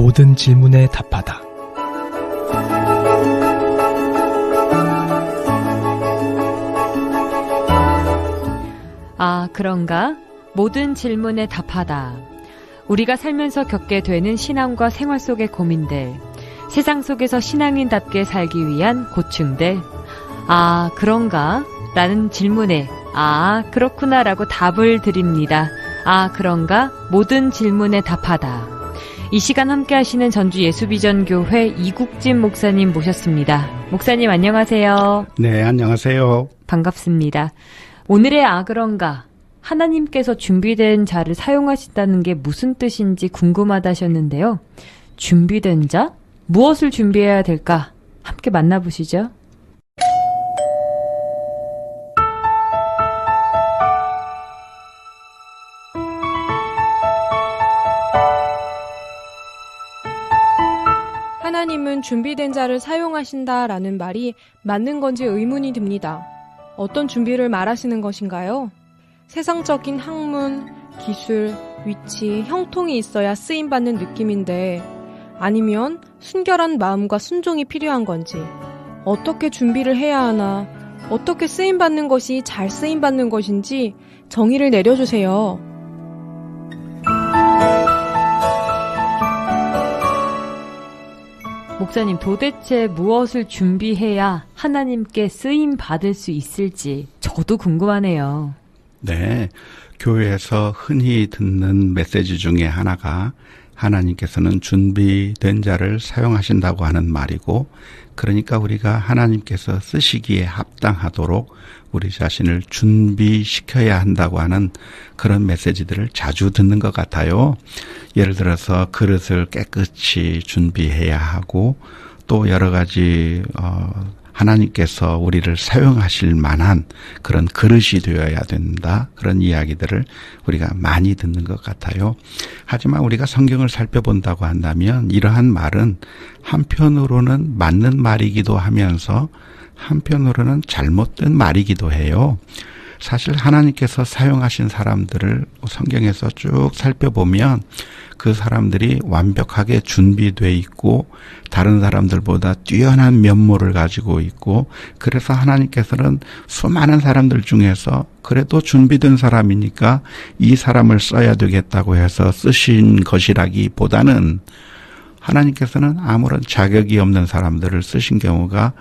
모든 질문에 답하다. 아, 그런가? 모든 질문에 답하다. 우리가 살면서 겪게 되는 신앙과 생활 속의 고민들, 세상 속에서 신앙인답게 살기 위한 고충들, 아, 그런가? 라는 질문에 아, 그렇구나 라고 답을 드립니다. 아, 그런가? 모든 질문에 답하다. 이 시간 함께 하시는 전주 예수비전교회 이국진 목사님 모셨습니다. 목사님 안녕하세요. 네, 안녕하세요. 반갑습니다. 오늘의 아, 그런가? 하나님께서 준비된 자를 사용하신다는 게 무슨 뜻인지 궁금하다 하셨는데요. 준비된 자? 무엇을 준비해야 될까? 함께 만나보시죠. 하나님은 준비된 자를 사용하신다라는 말이 맞는 건지 의문이 듭니다. 어떤 준비를 말하시는 것인가요? 세상적인 학문, 기술, 위치, 형통이 있어야 쓰임받는 느낌인데 아니면 순결한 마음과 순종이 필요한 건지 어떻게 준비를 해야 하나 어떻게 쓰임받는 것이 잘 쓰임받는 것인지 정의를 내려주세요. 목사님, 도대체 무엇을 준비해야 하나님께 쓰임 받을 수 있을지 저도 궁금하네요. 네, 교회에서 흔히 듣는 메시지 중에 하나가 하나님께서는 준비된 자를 사용하신다고 하는 말이고, 그러니까 우리가 하나님께서 쓰시기에 합당하도록 우리 자신을 준비시켜야 한다고 하는 그런 메시지들을 자주 듣는 것 같아요. 예를 들어서 그릇을 깨끗이 준비해야 하고, 또 여러 가지 하나님께서 우리를 사용하실 만한 그런 그릇이 되어야 된다. 그런 이야기들을 우리가 많이 듣는 것 같아요. 하지만 우리가 성경을 살펴본다고 한다면 이러한 말은 한편으로는 맞는 말이기도 하면서 한편으로는 잘못된 말이기도 해요. 사실 하나님께서 사용하신 사람들을 성경에서 쭉 살펴보면 그 사람들이 완벽하게 준비되어 있고 다른 사람들보다 뛰어난 면모를 가지고 있고, 그래서 하나님께서는 수많은 사람들 중에서 그래도 준비된 사람이니까 이 사람을 써야 되겠다고 해서 쓰신 것이라기보다는 하나님께서는 아무런 자격이 없는 사람들을 쓰신 경우가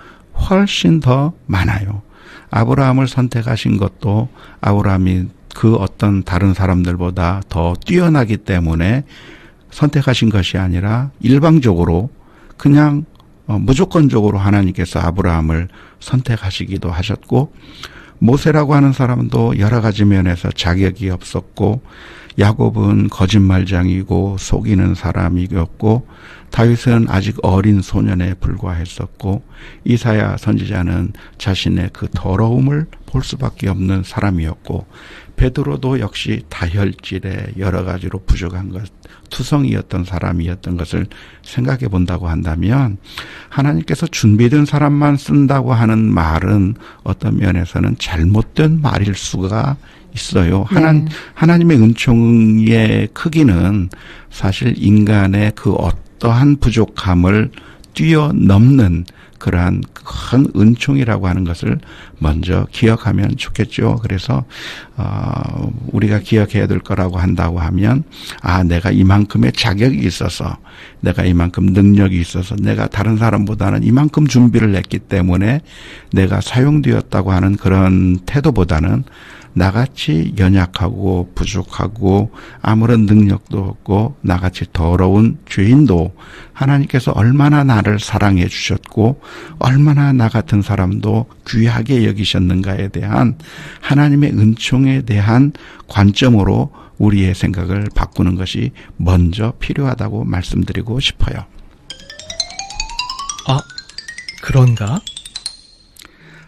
훨씬 더 많아요. 아브라함을 선택하신 것도 아브라함이 그 어떤 다른 사람들보다 더 뛰어나기 때문에 선택하신 것이 아니라 일방적으로 그냥 무조건적으로 하나님께서 아브라함을 선택하시기도 하셨고, 모세라고 하는 사람도 여러 가지 면에서 자격이 없었고, 야곱은 거짓말장이고 속이는 사람이었고, 다윗은 아직 어린 소년에 불과했었고, 이사야 선지자는 자신의 그 더러움을 볼 수밖에 없는 사람이었고, 베드로도 역시 다혈질에 여러 가지로 부족한 것, 투성이었던 사람이었던 것을 생각해 본다고 한다면, 하나님께서 준비된 사람만 쓴다고 하는 말은 어떤 면에서는 잘못된 말일 수가 있어요. 하나님의 은총의 크기는 사실 인간의 그 어떠한 부족함을 뛰어넘는 그러한 큰 은총이라고 하는 것을 먼저 기억하면 좋겠죠. 그래서 우리가 기억해야 될 거라고 한다고 하면, 아, 내가 이만큼의 자격이 있어서, 내가 이만큼 능력이 있어서, 내가 다른 사람보다는 이만큼 준비를 했기 때문에 내가 사용되었다고 하는 그런 태도보다는 나같이 연약하고 부족하고 아무런 능력도 없고 나같이 더러운 죄인도 하나님께서 얼마나 나를 사랑해 주셨고 얼마나 나 같은 사람도 귀하게 여기셨는가에 대한 하나님의 은총에 대한 관점으로 우리의 생각을 바꾸는 것이 먼저 필요하다고 말씀드리고 싶어요. 아, 그런가?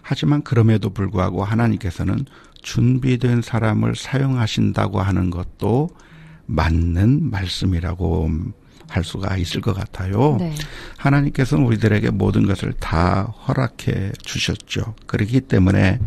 하지만 그럼에도 불구하고 하나님께서는 준비된 사람을 사용하신다고 하는 것도 맞는 말씀이라고 할 수가 있을 것 같아요. 네. 하나님께서는 우리들에게 모든 것을 다 허락해 주셨죠. 그렇기 때문에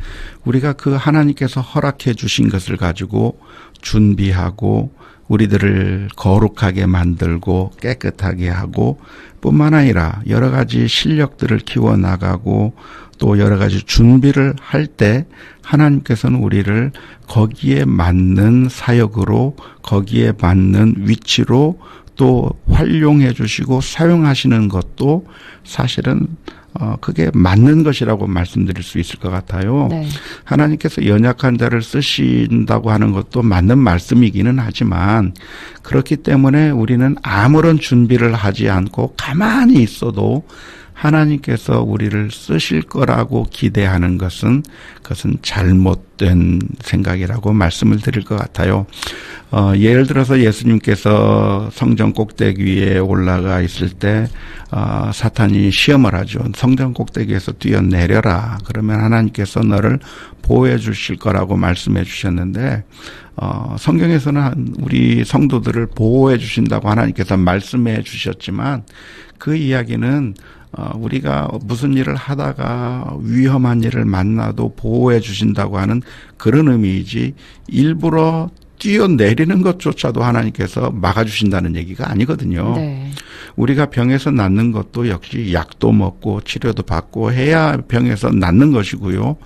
우리가 그 하나님께서 허락해 주신 것을 가지고 준비하고 우리들을 거룩하게 만들고 깨끗하게 하고 뿐만 아니라 여러 가지 실력들을 키워나가고 또 여러 가지 준비를 할 때 하나님께서는 우리를 거기에 맞는 사역으로 거기에 맞는 위치로 또 활용해 주시고 사용하시는 것도 사실은 그게 맞는 것이라고 말씀드릴 수 있을 것 같아요. 네. 하나님께서 연약한 자를 쓰신다고 하는 것도 맞는 말씀이기는 하지만 그렇기 때문에 우리는 아무런 준비를 하지 않고 가만히 있어도 하나님께서 우리를 쓰실 거라고 기대하는 것은 그것은 잘못된 생각이라고 말씀을 드릴 것 같아요. 예를 들어서 예수님께서 성전 꼭대기 위에 올라가 있을 때 사탄이 시험을 하죠. 성전 꼭대기에서 뛰어내려라. 그러면 하나님께서 너를 보호해 주실 거라고 말씀해 주셨는데 성경에서는 우리 성도들을 보호해 주신다고 하나님께서 말씀해 주셨지만 그 이야기는 우리가 무슨 일을 하다가 위험한 일을 만나도 보호해 주신다고 하는 그런 의미이지 일부러 뛰어내리는 것조차도 하나님께서 막아주신다는 얘기가 아니거든요. 네. 우리가 병에서 낫는 것도 역시 약도 먹고 치료도 받고 해야 병에서 낫는 것이고요.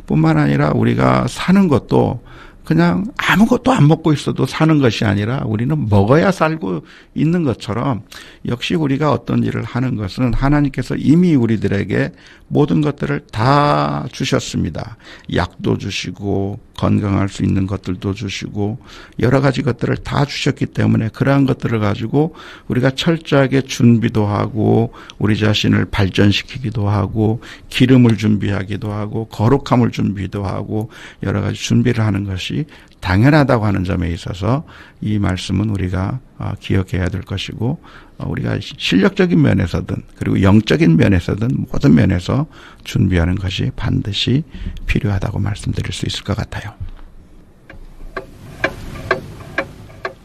뿐만 아니라 우리가 사는 것도 그냥 아무것도 안 먹고 있어도 사는 것이 아니라 우리는 먹어야 살고 있는 것처럼 역시 우리가 어떤 일을 하는 것은 하나님께서 이미 우리들에게 모든 것들을 다 주셨습니다. 약도 주시고 건강할 수 있는 것들도 주시고 여러 가지 것들을 다 주셨기 때문에 그러한 것들을 가지고 우리가 철저하게 준비도 하고 우리 자신을 발전시키기도 하고 기름을 준비하기도 하고 거룩함을 준비도 하고 여러 가지 준비를 하는 것이 당연하다고 하는 점에 있어서 이 말씀은 우리가 기억해야 될 것이고 우리가 실력적인 면에서든 그리고 영적인 면에서든 모든 면에서 준비하는 것이 반드시 필요하다고 말씀드릴 수 있을 것 같아요.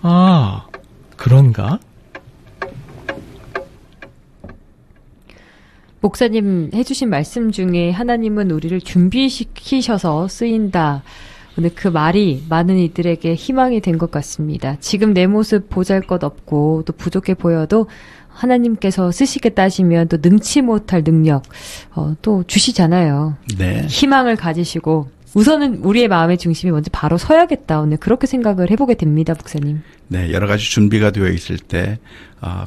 아, 그런가? 목사님 해주신 말씀 중에 하나님은 우리를 준비시키셔서 쓰인다. 오늘 그 말이 많은 이들에게 희망이 된 것 같습니다. 지금 내 모습 보잘것없고 또 부족해 보여도 하나님께서 쓰시겠다 하시면 또 능치 못할 능력 또 주시잖아요. 네. 희망을 가지시고 우선은 우리의 마음의 중심이 먼저 바로 서야겠다. 오늘 그렇게 생각을 해보게 됩니다, 목사님. 네, 여러 가지 준비가 되어 있을 때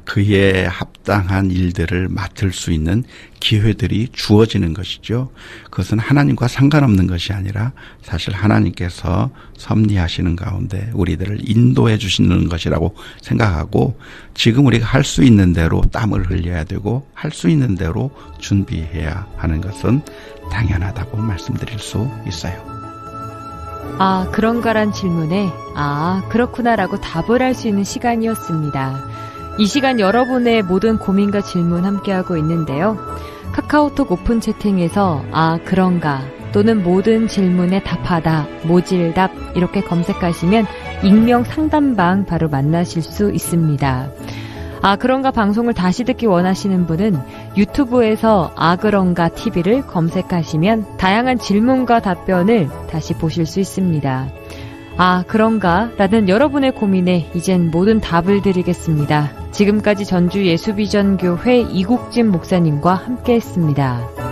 그에 합당한 일들을 맡을 수 있는 기회들이 주어지는 것이죠. 그것은 하나님과 상관없는 것이 아니라 사실 하나님께서 섭리하시는 가운데 우리들을 인도해 주시는 것이라고 생각하고 지금 우리가 할 수 있는 대로 땀을 흘려야 되고 할 수 있는 대로 준비해야 하는 것은 당연하다고 말씀드릴 수 있어요. 아, 그런가란 질문에 아, 그렇구나라고 답을 할 수 있는 시간이었습니다. 이 시간 여러분의 모든 고민과 질문 함께하고 있는데요. 카카오톡 오픈 채팅에서 아, 그런가 또는 모든 질문에 답하다, 모질답 이렇게 검색하시면 익명 상담방 바로 만나실 수 있습니다. 아, 그런가 방송을 다시 듣기 원하시는 분은 유튜브에서 아, 그런가 TV를 검색하시면 다양한 질문과 답변을 다시 보실 수 있습니다. 아, 그런가? 라는 여러분의 고민에 이젠 모든 답을 드리겠습니다. 지금까지 전주 예수비전교회 이국진 목사님과 함께했습니다.